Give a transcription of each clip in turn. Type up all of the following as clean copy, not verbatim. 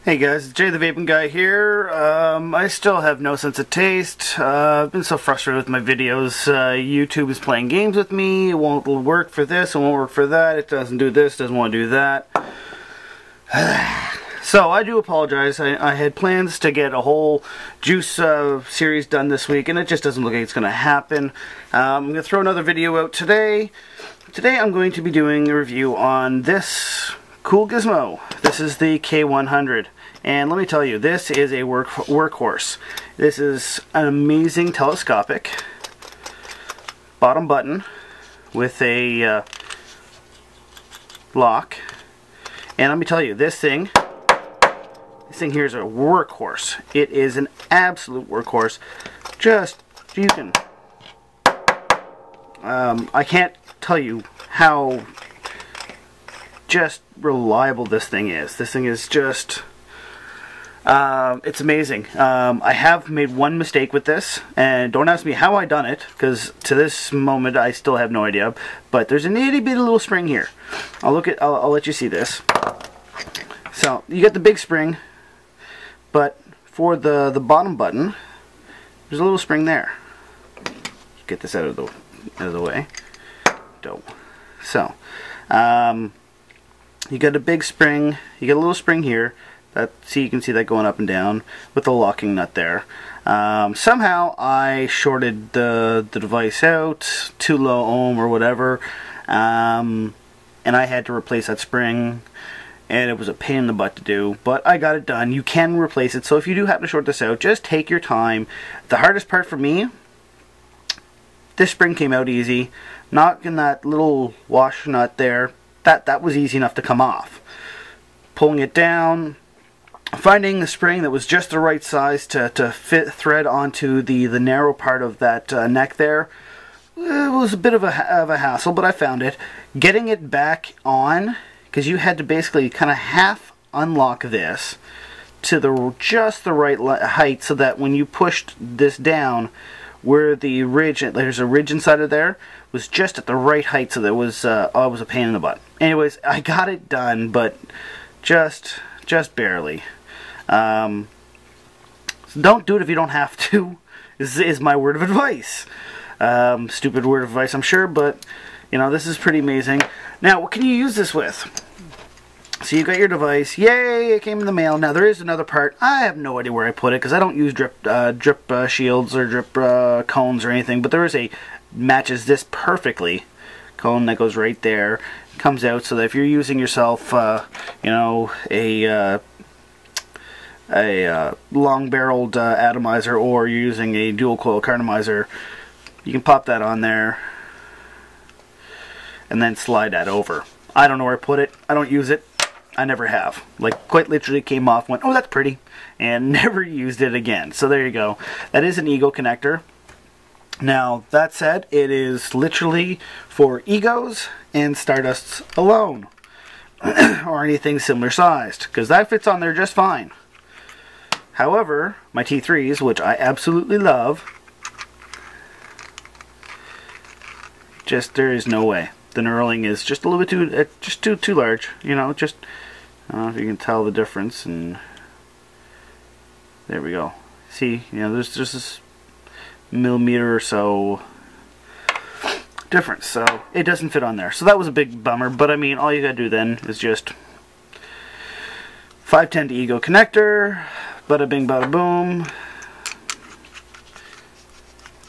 Hey guys, it's JayTheVapingGuy here. I still have no sense of taste. I've been so frustrated with my videos. YouTube is playing games with me. It won't work for this, it won't work for that. It doesn't do this, doesn't want to do that. So I do apologize. I had plans to get a whole juice series done this week, and it just doesn't look like it's going to happen. I'm going to throw another video out today. Today I'm going to be doing a review on this cool gizmo. This is the K100. And let me tell you, this is a workhorse. This is an amazing telescopic bottom button with a lock. And let me tell you, this thing here is a workhorse. It is an absolute workhorse. Just, you can, I can't tell you how just reliable this thing is. This thing is just, it's amazing. I have made one mistake with this, and don't ask me how I done it, because to this moment I still have no idea. But there's an itty bitty little spring here. I'll let you see this. So you get the big spring, but for the bottom button, there's a little spring there. Get this out of the way. So, you got a big spring. You get a little spring here. See, you can see that going up and down with the locking nut there. Somehow I shorted the device out, too low ohm or whatever, and I had to replace that spring, and it was a pain in the butt to do, but I got it done. You can replace it, so if you do happen to short this out, just take your time. The hardest part for me, this spring came out easy. Knocking that little wash nut there, that was easy enough to come off. Pulling it down, finding the spring that was just the right size to fit thread onto the narrow part of that neck there, it was a bit of a hassle, but I found it. Getting it back on, because you had to basically kind of half unlock this to just the right height, so that when you pushed this down, where the ridge, there's a ridge inside of there, was just at the right height, so that was it was a pain in the butt. Anyways, I got it done, but just barely. So don't do it if you don't have to, is my word of advice. Stupid word of advice, I'm sure, but you know, this is pretty amazing. Now, what can you use this with? So you got your device. Yay, it came in the mail. Now, there is another part. I have no idea where I put it, because I don't use drip shields or drip cones or anything, but there is a matches this perfectly cone that goes right there. Comes out so that if you're using yourself, you know, a long-barreled atomizer, or you're using a dual-coil cartomizer, you can pop that on there and then slide that over. I don't know where I put it. I don't use it. I never have. Like, quite literally came off, went, oh, that's pretty, and never used it again. So there you go. That is an ego connector. Now, that said, it is literally for egos and Stardusts alone, or anything similar sized, because that fits on there just fine. However, my T3s, which I absolutely love, there is no way. The knurling is just a little bit too large. You know, just, I don't know if you can tell the difference. And there we go. See, you know, there's just this millimeter or so difference. So it doesn't fit on there. So that was a big bummer. But I mean, all you gotta do then is just 510 to ego connector. Bada bing, bada boom.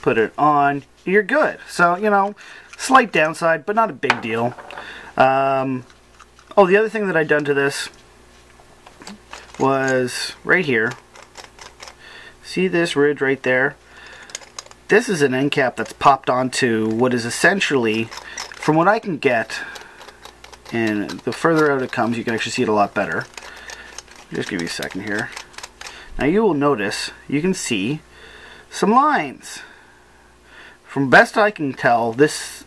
Put it on. You're good. So, you know, slight downside, but not a big deal. Oh, the other thing that I'd done to this was right here. See this ridge right there? This is an end cap that's popped onto what is essentially, from what I can get, and the further out it comes, you can actually see it a lot better. Just give you a second here. Now you will notice, you can see some lines. From best I can tell, this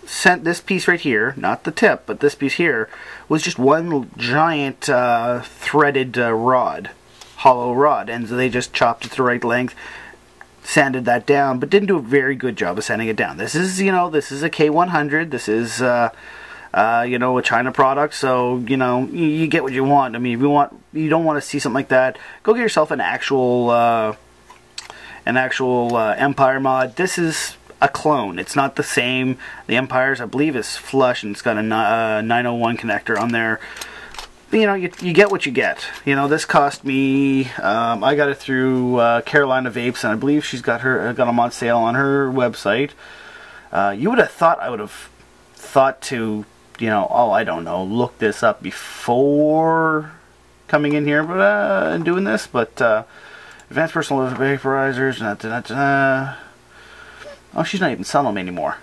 piece right here, not the tip, but this piece here, was just one giant threaded rod, hollow rod, and so they just chopped it to the right length, sanded that down, but didn't do a very good job of sanding it down. This is, you know, this is a K100. This is you know, a China product. So, you know, you get what you want. I mean, if you don't want to see something like that, go get yourself an actual Empire mod. This is a clone. It's not the same. The Empire's, I believe, is flush, and it's got a 901 connector on there. But, you know, you get what you get. You know, this cost me, I got it through Carolina Vapes, and I believe she's got them on sale on her website. You would have thought I would have thought to, you know, oh, I don't know, look this up before coming in here and doing this, but advanced personal vaporizers, oh, she's not even selling them anymore.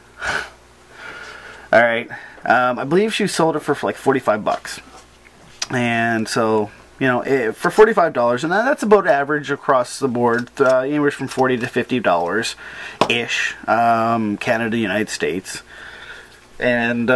Alright, I believe she sold it for like 45 bucks. And so, you know, for $45, and that's about average across the board, anywhere from $40 to $50-ish, Canada, United States. And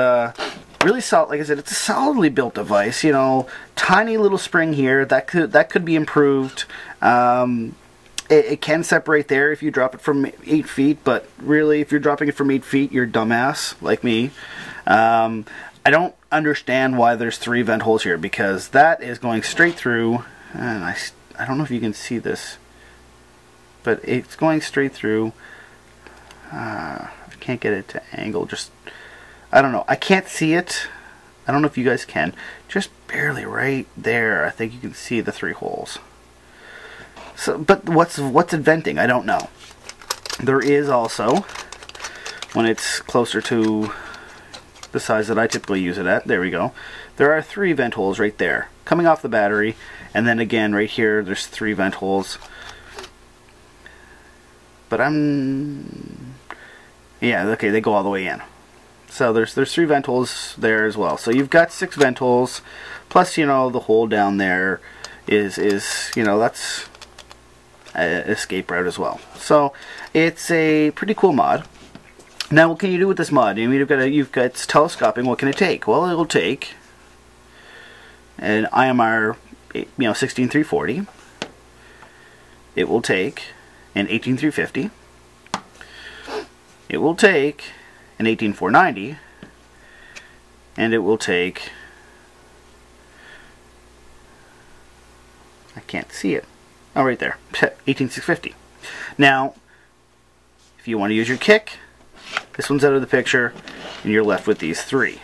really solid, like I said, it's a solidly built device, you know, tiny little spring here, that could be improved. It can separate there if you drop it from 8 feet, but really, if you're dropping it from 8 feet, you're a dumbass, like me. I don't understand why there's 3 vent holes here, because that is going straight through, and I don't know if you can see this, but it's going straight through. I can't get it to angle, I don't know, I can't see it. I don't know if you guys can. Just barely right there, I think you can see the 3 holes. So, but what's it venting? I don't know. There is also, when it's closer to the size that I typically use it at, there we go, there are 3 vent holes right there, coming off the battery, and then again right here, there's 3 vent holes. But yeah, okay, they go all the way in. So there's 3 vent holes there as well. So you've got 6 vent holes, plus, you know, the hole down there is you know, that's escape route as well. So it's a pretty cool mod. Now, what can you do with this mod? I mean, you've got it's telescoping. What can it take? Well, it'll take an IMR, you know, 16340. It will take an 18350. It will take an 18490, and it will take, I can't see it. Oh, right there, 18650. Now, if you want to use your kick, this one's out of the picture, and you're left with these 3.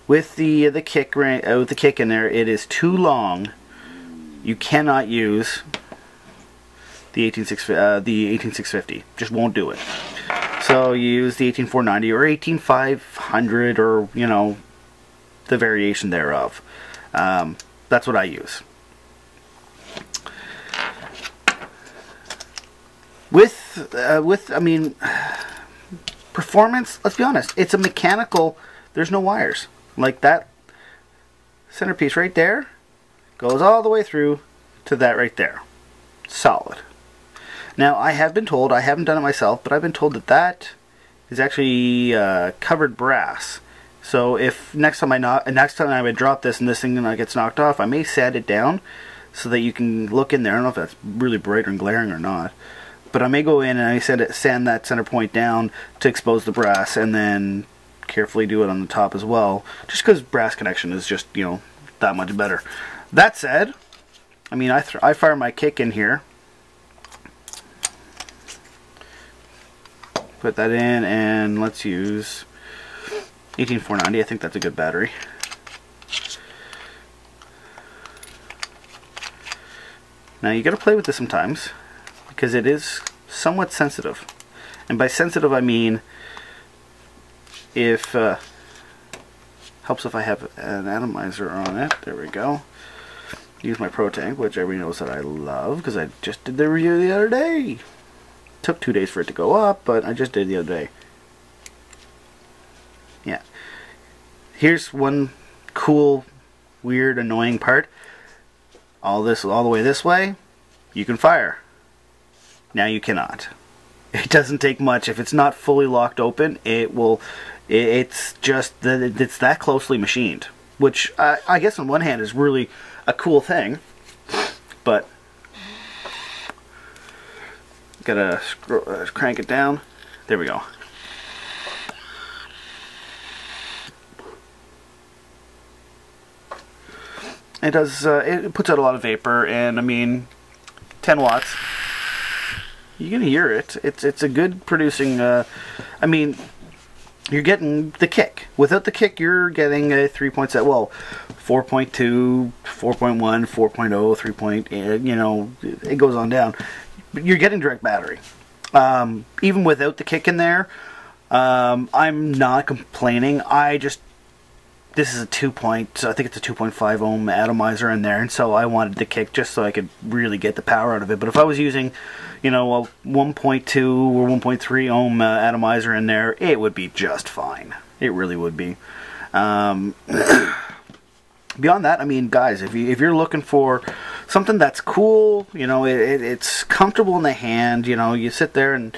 With the kick in there, it is too long. You cannot use the 18650. Just won't do it. So you use the 18490 or 18500, or, you know, the variation thereof. That's what I use. With I mean, performance, let's be honest, it's a mechanical, there's no wires. Like that centerpiece right there goes all the way through to that right there. Solid. Now, I have been told, I haven't done it myself, but I've been told that that is actually covered brass. So if next time I would drop this and this thing gets knocked off, I may sand it down so that you can look in there. I don't know if that's really bright and glaring or not. But I may go in and I sand that center point down to expose the brass, and then carefully do it on the top as well, just because brass connection is just, you know, that much better. That said, I mean, I fire my kick in here, put that in, and let's use 18490. I think that's a good battery. Now you got to play with this sometimes, because it is somewhat sensitive. And by sensitive I mean, if helps if I have an atomizer on it. There we go. Use my Pro Tank, which everybody knows that I love, because I just did the review the other day. Took 2 days for it to go up, but I just did it the other day. Yeah. Here's one cool, weird, annoying part. All the way this way, you can fire. Now you cannot. It doesn't take much. If it's not fully locked open, it will. It's just that it's that closely machined, which I guess on one hand is really a cool thing, but gotta crank it down. There we go. It does. It puts out a lot of vapor, and I mean, 10 watts. You can hear it. It's a good producing. I mean, you're getting the kick. Without the kick, you're getting a 3.7. Well, 4.2, 4.1, 4.0, 3 point. You know, it goes on down. But you're getting direct battery. Even without the kick in there, I'm not complaining. This is a 2 point, I think it's a 2.5 ohm atomizer in there, and so I wanted the kick just so I could really get the power out of it. But if I was using, you know, a 1.2 or 1.3 ohm atomizer in there, it would be just fine. It really would be. Beyond that, I mean, guys, if you're looking for something that's cool, you know, it's comfortable in the hand, you know, you sit there and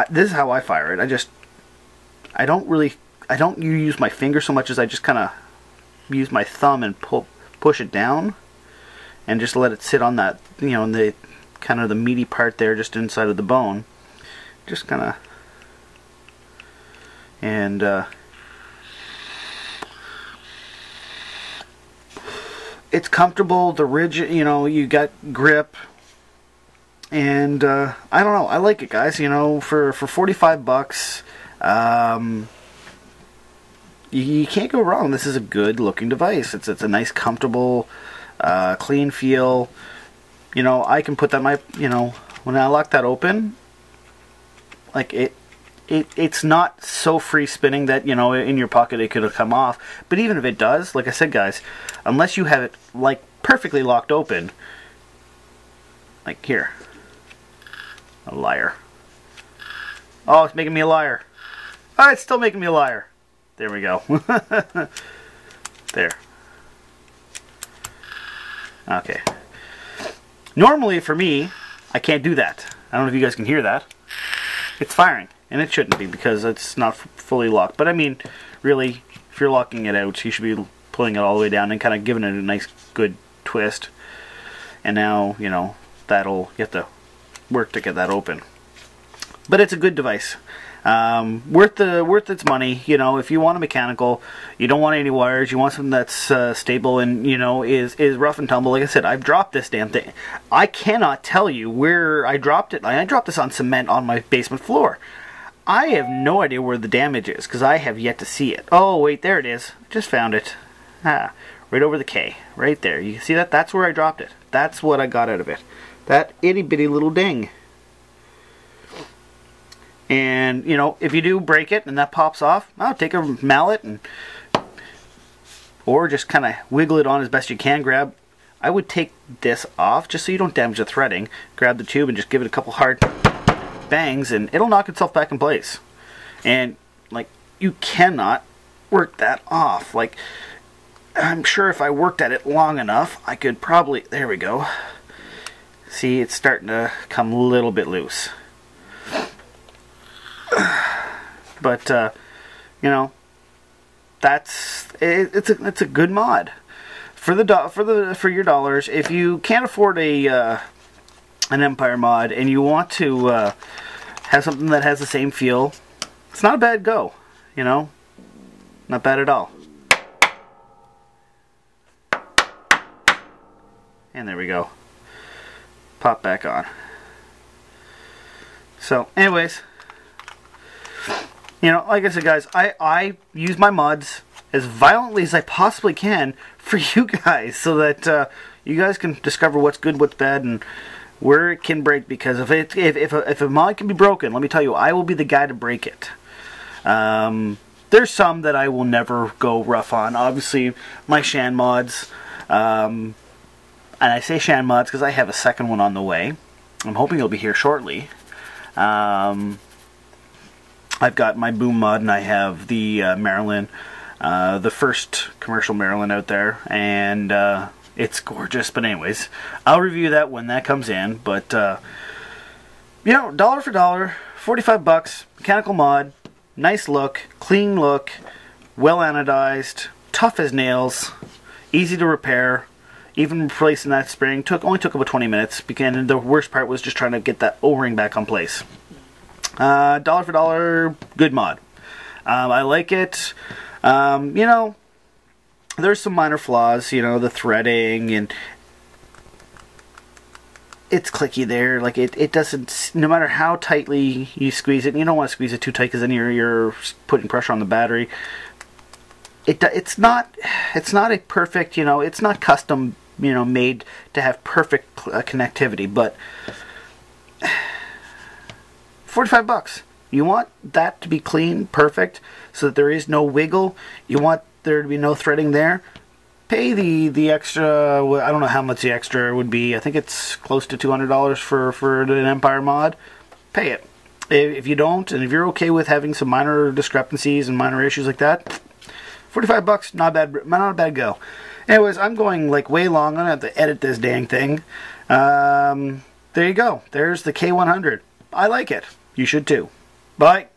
this is how I fire it. I don't use my finger so much as I just kind of use my thumb and push it down and just let it sit on that, you know, in the kind of the meaty part there just inside of the bone. Just kind of, and it's comfortable, the rigid, you know, you got grip, and I don't know, I like it, guys. You know, for 45 bucks, you can't go wrong. This is a good looking device. It's a nice, comfortable, clean feel. You know, I can put that in my, you know, when I lock that open, like it's not so free spinning that, you know, in your pocket it could have come off. But even if it does, like I said, guys, unless you have it like perfectly locked open, like here, a liar. Oh, it's making me a liar. Oh, it's still making me a liar. There we go. There. Okay. Normally, for me, I can't do that. I don't know if you guys can hear that. It's firing, and it shouldn't be because it's not fully locked. But I mean, really, if you're locking it out, you should be pulling it all the way down and kind of giving it a nice, good twist. And now, you know, you have to work to get that open. But it's a good device. Worth its money. You know, if you want a mechanical, you don't want any wires, you want something that's stable and, you know, is rough and tumble. Like I said, I've dropped this damn thing. I cannot tell you where I dropped it. I dropped this on cement on my basement floor. I have no idea where the damage is because I have yet to see it. Oh wait, there it is. I just found it. Ah, right over the K, right there. You see that? That's where I dropped it. That's what I got out of it. That itty bitty little ding. And, you know, if you do break it and that pops off, I'll take a mallet and, or just kind of wiggle it on as best you can. I would take this off just so you don't damage the threading. Grab the tube and just give it a couple hard bangs and it'll knock itself back in place. And, like, you cannot work that off. Like, I'm sure if I worked at it long enough, I could probably, there we go. See, it's starting to come a little bit loose. But you know, it's a good mod for your dollars. If you can't afford an Empire mod and you want to have something that has the same feel, it's not a bad go. You know, not bad at all. And there we go. Pop back on. So, anyways. You know, like I said, guys, I use my mods as violently as I possibly can for you guys so that you guys can discover what's good, what's bad, and where it can break. Because if a mod can be broken, let me tell you, I will be the guy to break it. There's some that I will never go rough on. Obviously, my Shan mods, and I say Shan mods because I have a second one on the way. I'm hoping it'll be here shortly. I've got my boom mod and I have the Maryland, the first commercial Maryland out there, and it's gorgeous. But anyways, I'll review that when that comes in. But you know, dollar for dollar, 45 bucks, mechanical mod, nice look, clean look, well anodized, tough as nails, easy to repair. Even replacing that spring only took about 20 minutes, and the worst part was just trying to get that O-ring back on place. Dollar for dollar, good mod. I like it. You know, there's some minor flaws, you know, the threading, and it's clicky there. Like it doesn't, no matter how tightly you squeeze it, and you don't want to squeeze it too tight because then you're putting pressure on the battery. It's not a perfect, you know, it's not custom, you know, made to have perfect connectivity, but $45. You want that to be clean, perfect, so that there is no wiggle. You want there to be no threading there. Pay the extra. I don't know how much the extra would be. I think it's close to $200 for an Empire mod. Pay it. If you don't, and if you're okay with having some minor discrepancies and minor issues like that, $45, not a bad go. Anyways, I'm going like way long. I'm gonna have to edit this dang thing. There you go. There's the K100. I like it. You should too. Bye.